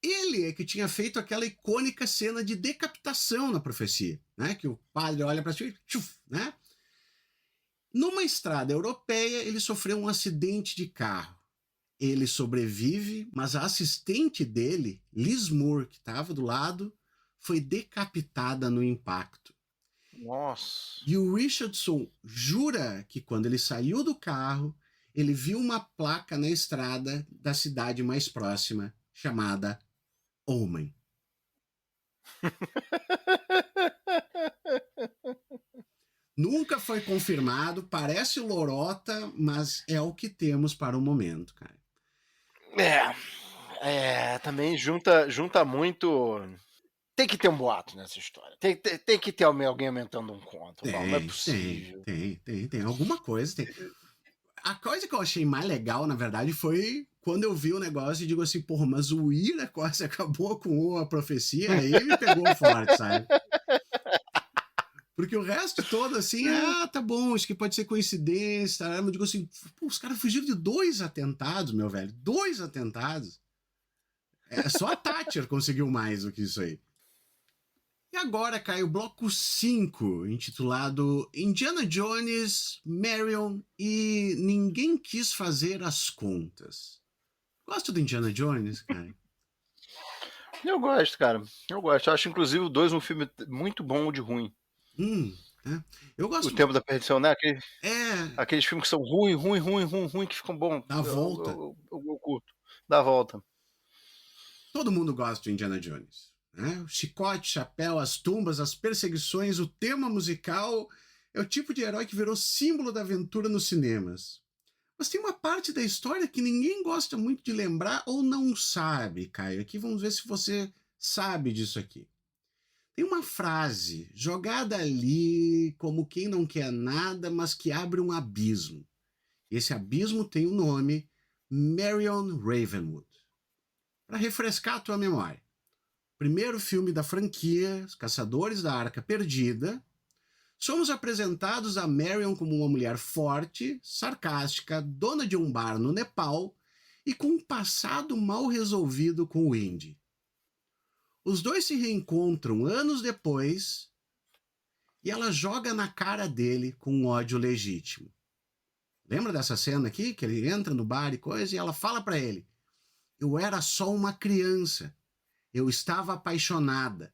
Ele é que tinha feito aquela icônica cena de decapitação na profecia, né? Que o padre olha para cima e tchuf, né? Numa estrada europeia, ele sofreu um acidente de carro. Ele sobrevive, mas a assistente dele, Liz Moore, que estava do lado, foi decapitada no impacto. Nossa. E o Richardson jura que quando ele saiu do carro, ele viu uma placa na estrada da cidade mais próxima, chamada Omen. Nunca foi confirmado, parece lorota, mas é o que temos para o momento, cara. Também junta muito. Tem que ter um boato nessa história. Tem que ter alguém aumentando um conto. Não é possível. Tem. Alguma coisa tem. A coisa que eu achei mais legal, na verdade, foi quando eu vi o negócio e digo assim, porra, mas o Ira quase acabou com a profecia, aí me pegou forte, sabe? Porque o resto todo, assim, tá bom, acho que pode ser coincidência, tá? Eu digo assim, pô, os caras fugiram de 2 atentados, meu velho, 2 atentados. Só a Thatcher conseguiu mais do que isso aí. E agora cai o bloco 5, intitulado Indiana Jones, Marion e Ninguém Quis Fazer as Contas. Gosta do Indiana Jones, cara? Eu gosto, cara. Eu gosto. Eu acho, inclusive, o 2 um filme muito bom de ruim. Né? Eu O gosto. Tempo da Perdição, né? É. Aqueles filmes que são ruim, que ficam bons. Dá volta. Eu curto. Dá volta. Todo mundo gosta do Indiana Jones. Né? O chicote, chapéu, as tumbas, as perseguições, o tema musical é o tipo de herói que virou símbolo da aventura nos cinemas. Mas tem uma parte da história que ninguém gosta muito de lembrar ou não sabe, Caio. Aqui vamos ver se você sabe disso aqui. Tem uma frase jogada ali como quem não quer nada, mas que abre um abismo. Esse abismo tem o nome Marion Ravenwood. Para refrescar a tua memória. Primeiro filme da franquia, Os Caçadores da Arca Perdida, somos apresentados a Marion como uma mulher forte, sarcástica, dona de um bar no Nepal e com um passado mal resolvido com o Indy. Os dois se reencontram anos depois e ela joga na cara dele com um ódio legítimo. Lembra dessa cena aqui? Que ele entra no bar e coisa e ela fala para ele: eu era só uma criança. Eu estava apaixonada.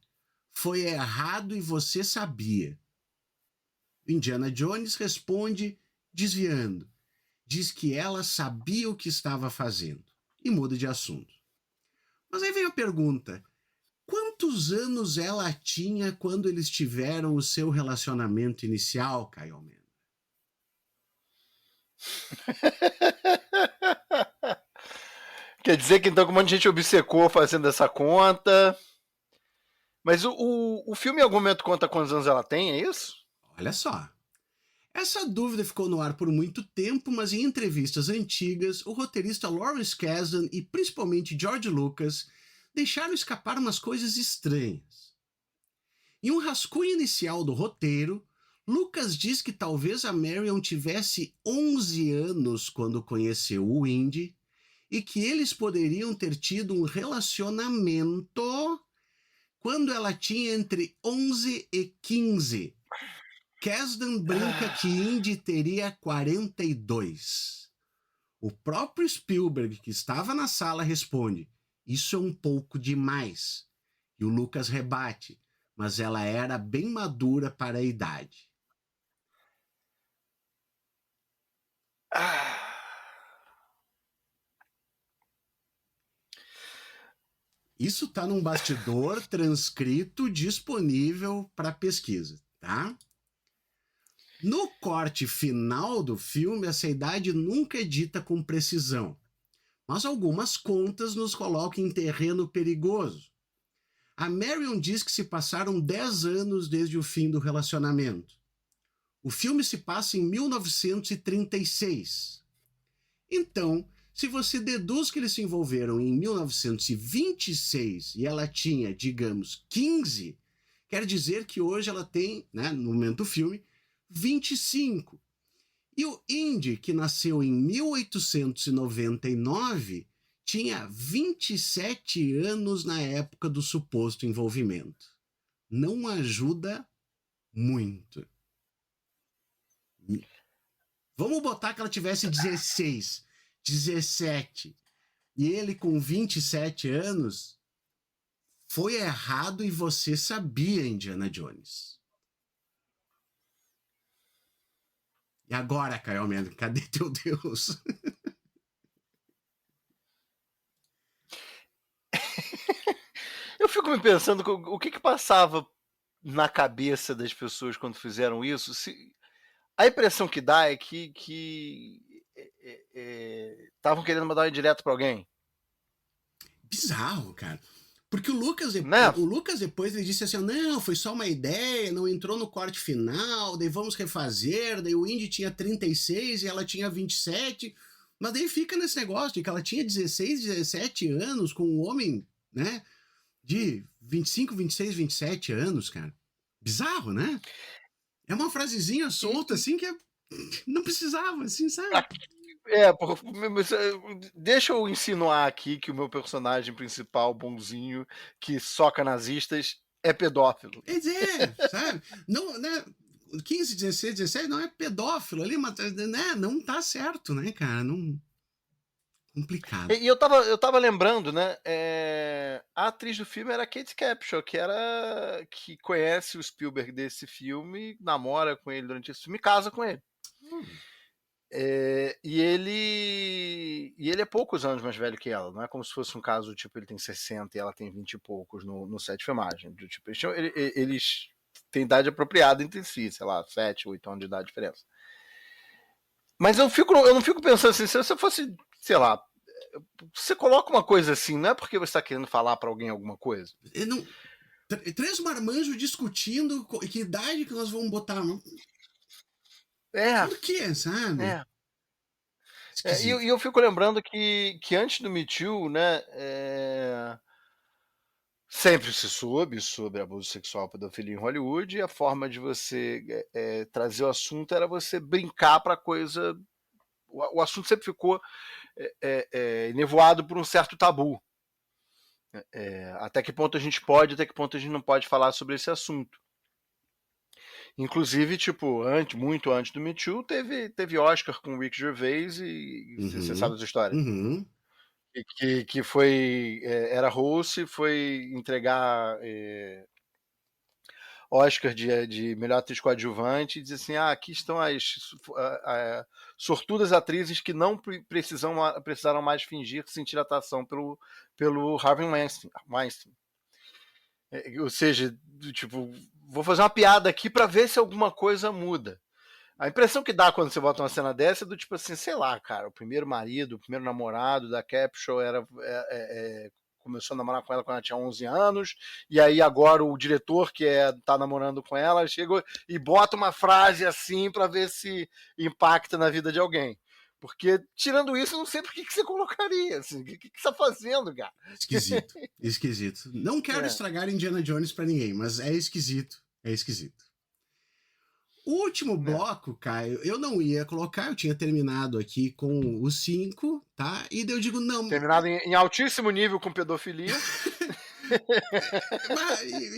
Foi errado e você sabia. Indiana Jones responde desviando. diz que ela sabia o que estava fazendo e muda de assunto. Mas aí vem a pergunta: quantos anos ela tinha quando eles tiveram o seu relacionamento inicial, Caio Almeida? Quer dizer que então que um monte de gente obcecou fazendo essa conta. Mas o filme em algum momento conta quantos anos ela tem, é isso? Olha só. Essa dúvida ficou no ar por muito tempo, mas em entrevistas antigas, o roteirista Lawrence Kasdan e principalmente George Lucas deixaram escapar umas coisas estranhas. Em um rascunho inicial do roteiro, Lucas diz que talvez a Marion tivesse 11 anos quando conheceu o Indy e que eles poderiam ter tido um relacionamento quando ela tinha entre 11 e 15. Kasdan brinca que Indy teria 42. O próprio Spielberg, que estava na sala, responde: isso é um pouco demais. E o Lucas rebate: mas ela era bem madura para a idade. Isso está num bastidor transcrito disponível para pesquisa, tá? No corte final do filme, essa idade nunca é dita com precisão, mas algumas contas nos colocam em terreno perigoso. A Marion diz que se passaram 10 anos desde o fim do relacionamento. O filme se passa em 1936. Então, se você deduz que eles se envolveram em 1926 e ela tinha, digamos, 15, quer dizer que hoje ela tem, né, no momento do filme, 25. E o Indy, que nasceu em 1899, tinha 27 anos na época do suposto envolvimento. Não ajuda muito. Vamos botar que ela tivesse 16, 17 e ele com 27 anos. Foi errado e você sabia, Indiana Jones. E agora, Caio Mendes, cadê teu Deus? Eu fico me pensando o que passava na cabeça das pessoas quando fizeram isso. A impressão que dá é que estavam querendo mandar um direto para alguém. Bizarro, cara. Porque o Lucas, Né? o Lucas depois ele disse assim: não, foi só uma ideia, não entrou no corte final, daí vamos refazer. Daí o Indy tinha 36 e ela tinha 27. Mas daí fica nesse negócio de que ela tinha 16, 17 anos com um homem, né? De 25, 26, 27 anos, cara. Bizarro, né? É uma frasezinha solta, assim, que não precisava, assim, sabe? Deixa eu insinuar aqui que o meu personagem principal, bonzinho, que soca nazistas, é pedófilo. Quer dizer, sabe? Não, né? 15, 16, 17 não é pedófilo ali, mas né? Não tá certo, né, cara? Não. Complicado. E eu tava lembrando, né? A atriz do filme era a Kate Capshaw, que conhece o Spielberg desse filme, namora com ele durante esse filme e casa com ele. E ele é poucos anos mais velho que ela, não é como se fosse um caso, tipo, ele tem 60 e ela tem 20 e poucos no set de filmagem. Tipo, eles têm idade apropriada entre si, sei lá, 7, 8 anos de idade de diferença. Mas eu não fico pensando assim, se você fosse, sei lá, você coloca uma coisa assim, não é porque você está querendo falar para alguém alguma coisa? Não, 3 marmanjos discutindo que idade que nós vamos botar. Por quê, sabe? E eu fico lembrando que antes do Me Too, né, sempre se soube sobre abuso sexual e pedofilia em Hollywood, e a forma de você trazer o assunto era você brincar para a coisa. O assunto sempre ficou nevoado por um certo tabu. Até que ponto a gente pode, até que ponto a gente não pode falar sobre esse assunto. Inclusive, tipo, muito antes do Me Too, teve Oscar com o Rick Gervais e você sabe dessa história. Uhum. Que foi era host, foi entregar Oscar de melhor atriz coadjuvante, e diz assim, aqui estão as sortudas atrizes que não precisaram mais fingir sentir atração pelo Harvey Weinstein. Ou seja, tipo, vou fazer uma piada aqui para ver se alguma coisa muda. A impressão que dá quando você bota uma cena dessa é do tipo assim, sei lá, cara, o primeiro marido, o primeiro namorado da Capshaw começou a namorar com ela quando ela tinha 11 anos, e aí agora o diretor que tá namorando com ela chega e bota uma frase assim para ver se impacta na vida de alguém. Porque, tirando isso, eu não sei por que você colocaria, assim, o que você tá fazendo, cara? Esquisito, esquisito. Não quero estragar Indiana Jones para ninguém, mas é esquisito, é esquisito. O último bloco, Caio, eu não ia colocar, eu tinha terminado aqui com os 5, tá? E daí eu digo, não... Terminado em altíssimo nível com pedofilia.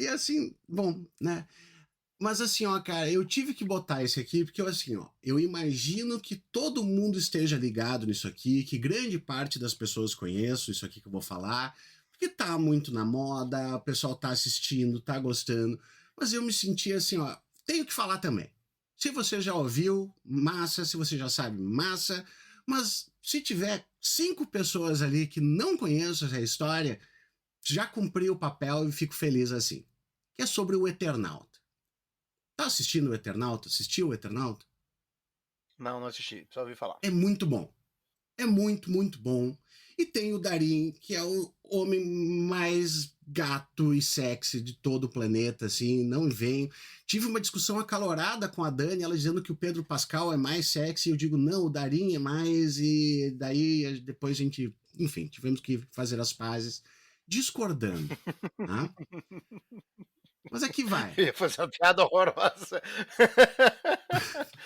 e assim, bom, né? Mas assim, ó, cara, eu tive que botar esse aqui porque, assim, ó, eu imagino que todo mundo esteja ligado nisso aqui, que grande parte das pessoas conheçam isso aqui que eu vou falar, porque tá muito na moda, o pessoal tá assistindo, tá gostando, mas eu me senti assim, ó, tenho que falar também. Se você já ouviu, massa, se você já sabe, massa, mas se tiver 5 pessoas ali que não conhecem essa história, já cumpri o papel e fico feliz assim. Que é sobre o Eternauta. Tá assistindo o Eternauta? Assistiu o Eternauta? Não assisti, só ouvi falar. É muito bom. É muito, muito bom. E tem o Darin, que é o homem mais gato e sexy de todo o planeta, assim, não vem. Tive uma discussão acalorada com a Dani, ela dizendo que o Pedro Pascal é mais sexy, eu digo, não, o Darin é mais, e daí depois a gente, enfim, tivemos que fazer as pazes, discordando, tá? Mas aqui vai. Ia fazer uma piada horrorosa.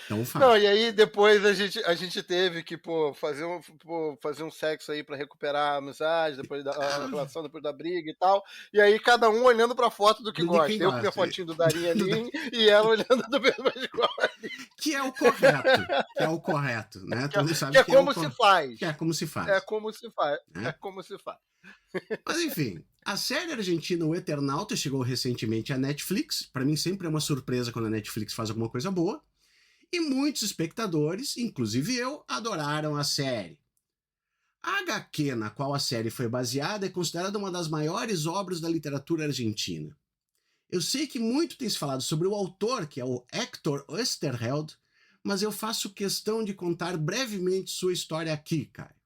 Então fala. Não, e aí depois a gente teve que fazer um sexo aí pra recuperar a amizade, depois a relação, depois da briga e tal. E aí cada um olhando pra foto do que gosta. Eu com minha fotinho do Darinho ali e ela olhando do Pedro Pascal. Que é o correto. Que é o correto, né? Todo mundo sabe que é como se faz. Que é como se faz. É como se faz. Né? É como se faz. Mas enfim, a série argentina O Eternauta chegou recentemente à Netflix. Para mim sempre é uma surpresa quando a Netflix faz alguma coisa boa. E muitos espectadores, inclusive eu, adoraram a série. A HQ na qual a série foi baseada é considerada uma das maiores obras da literatura argentina. Eu sei que muito tem se falado sobre o autor, que é o Héctor Oesterheld, mas eu faço questão de contar brevemente sua história aqui, Caio.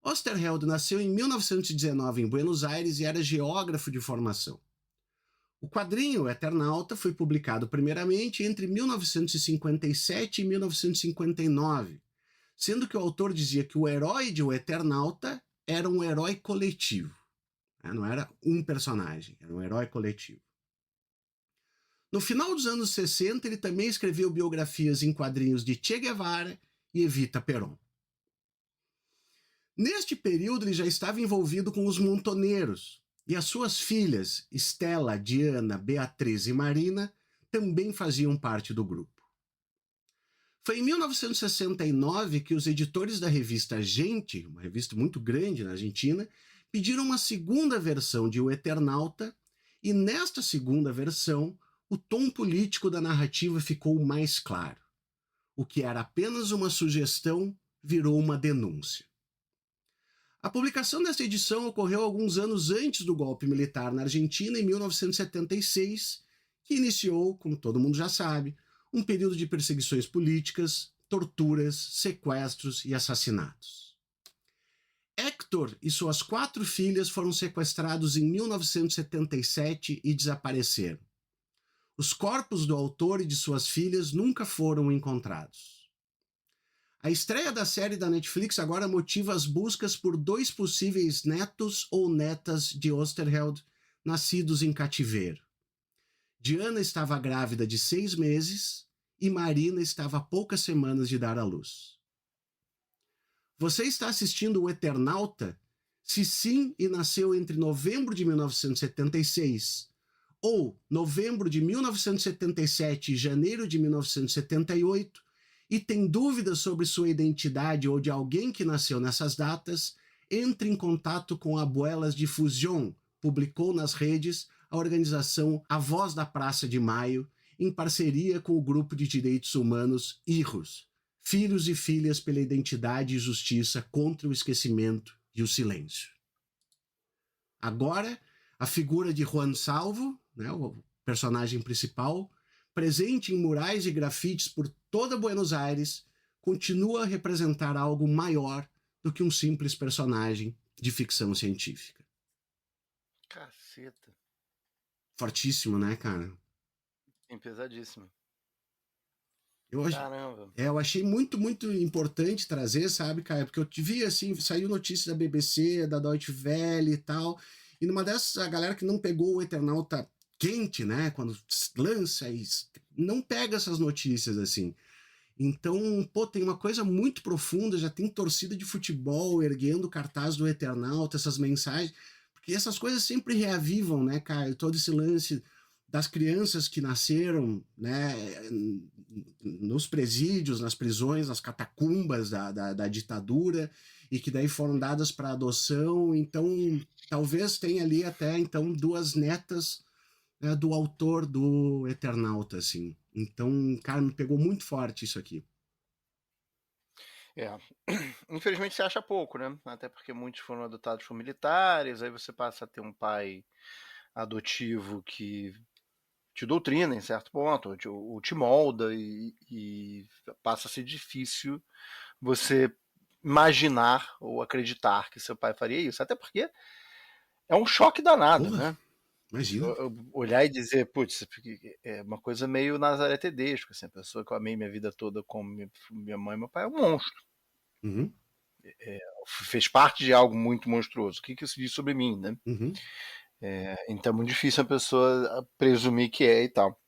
Oesterheld nasceu em 1919 em Buenos Aires e era geógrafo de formação. O quadrinho Eternauta foi publicado primeiramente entre 1957 e 1959, sendo que o autor dizia que o herói de O Eternauta era um herói coletivo. Não era um personagem, era um herói coletivo. No final dos anos 60, ele também escreveu biografias em quadrinhos de Che Guevara e Evita Peron. Neste período, ele já estava envolvido com os montoneiros, e as suas filhas, Estela, Diana, Beatriz e Marina, também faziam parte do grupo. Foi em 1969 que os editores da revista Gente, uma revista muito grande na Argentina, pediram uma segunda versão de O Eternauta, e nesta segunda versão, o tom político da narrativa ficou mais claro. O que era apenas uma sugestão virou uma denúncia. A publicação desta edição ocorreu alguns anos antes do golpe militar na Argentina, em 1976, que iniciou, como todo mundo já sabe, um período de perseguições políticas, torturas, sequestros e assassinatos. Héctor e suas 4 filhas foram sequestrados em 1977 e desapareceram. Os corpos do autor e de suas filhas nunca foram encontrados. A estreia da série da Netflix agora motiva as buscas por 2 possíveis netos ou netas de Oesterheld, nascidos em cativeiro. Diana estava grávida de 6 meses e Marina estava a poucas semanas de dar à luz. Você está assistindo O Eternauta? Se sim e nasceu entre novembro de 1976 ou novembro de 1977 e janeiro de 1978, e tem dúvidas sobre sua identidade ou de alguém que nasceu nessas datas, entre em contato com Abuelas de Fusión, publicou nas redes a organização A Voz da Praça de Maio, em parceria com o grupo de direitos humanos IRROS, Filhos e Filhas pela Identidade e Justiça contra o Esquecimento e o Silêncio. Agora, a figura de Juan Salvo, né, o personagem principal, presente em murais e grafites por toda Buenos Aires, continua a representar algo maior do que um simples personagem de ficção científica. Caceta. Fortíssimo, né, cara? Sim, pesadíssimo. Caramba. Eu achei muito, muito importante trazer, sabe, cara? Porque eu te vi, assim, saiu notícia da BBC, da Deutsche Welle e tal, e numa dessas, a galera que não pegou o Eternauta quente, né, quando lança, não pega essas notícias, assim. Então, pô, tem uma coisa muito profunda, já tem torcida de futebol erguendo o cartaz do Eternauta, essas mensagens, porque essas coisas sempre reavivam, né, cara? Todo esse lance das crianças que nasceram, né, nos presídios, nas prisões, nas catacumbas da ditadura, e que daí foram dadas para adoção. Então, talvez tenha ali até, então, duas netas, né, do autor do Eternauta, assim. Então, cara, me pegou muito forte isso aqui. Infelizmente se acha pouco, né? Até porque muitos foram adotados por militares, aí você passa a ter um pai adotivo que te doutrina em certo ponto, ou te molda, e passa a ser difícil você imaginar ou acreditar que seu pai faria isso. Até porque é um choque danado, Porra, né? imagina. Olhar e dizer, putz, é uma coisa meio Nazaré Tedesco, assim, a pessoa que eu amei minha vida toda como minha mãe e meu pai é um monstro. Uhum. Fez parte de algo muito monstruoso. O que isso diz sobre mim, né? Uhum. Então é muito difícil a pessoa presumir que é e tal.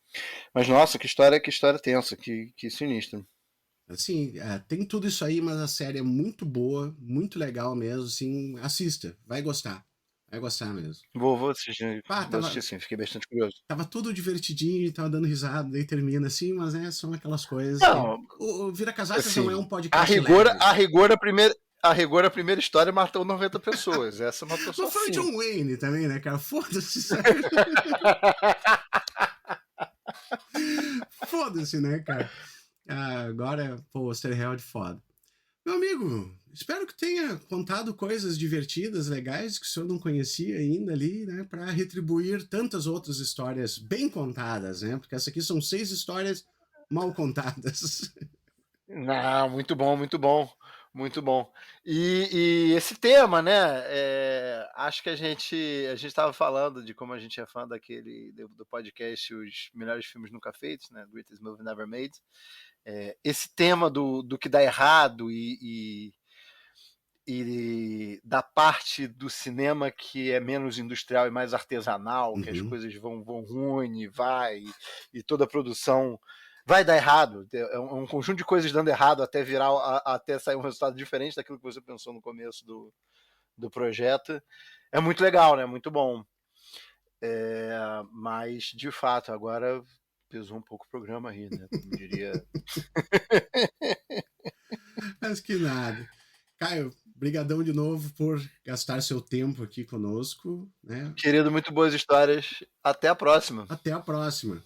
Mas nossa, que história tensa, que sinistra. Assim, tem tudo isso aí, mas a série é muito boa, muito legal mesmo, assim, assista, vai gostar mesmo. Vou assistir, Pá, sim, fiquei bastante curioso. tava tudo divertidinho, tava dando risada, daí termina assim, mas são aquelas coisas que... Não, O Vira Casacas não é assim, um podcast leve. a rigor a primeira história matou 90 pessoas. Essa matou só Mas foi o 5. John Wayne também, né, cara? Foda-se, sabe? Foda-se, né, cara? Agora, pô, o Serheld foda. Meu amigo, espero que tenha contado coisas divertidas, legais, que o senhor não conhecia ainda ali, né? Para retribuir tantas outras histórias bem contadas, né? Porque essa aqui são 6 histórias mal contadas. Não, muito bom, muito bom, muito bom. E esse tema, né? Acho que a gente estava falando de como a gente é fã do podcast Os Melhores Filmes Nunca Feitos, né? Greatest Movie Never Made. Esse tema do que dá errado e da parte do cinema que é menos industrial e mais artesanal, que as coisas vão ruim, e toda a produção vai dar errado. É um conjunto de coisas dando errado até até sair um resultado diferente daquilo que você pensou no começo do projeto. É muito legal, né? Muito bom. Mas, de fato, agora pesou um pouco o programa aí, né? Como diria. Mas que nada. Caio, brigadão de novo por gastar seu tempo aqui conosco, né? Querido, muito boas histórias. Até a próxima. Até a próxima.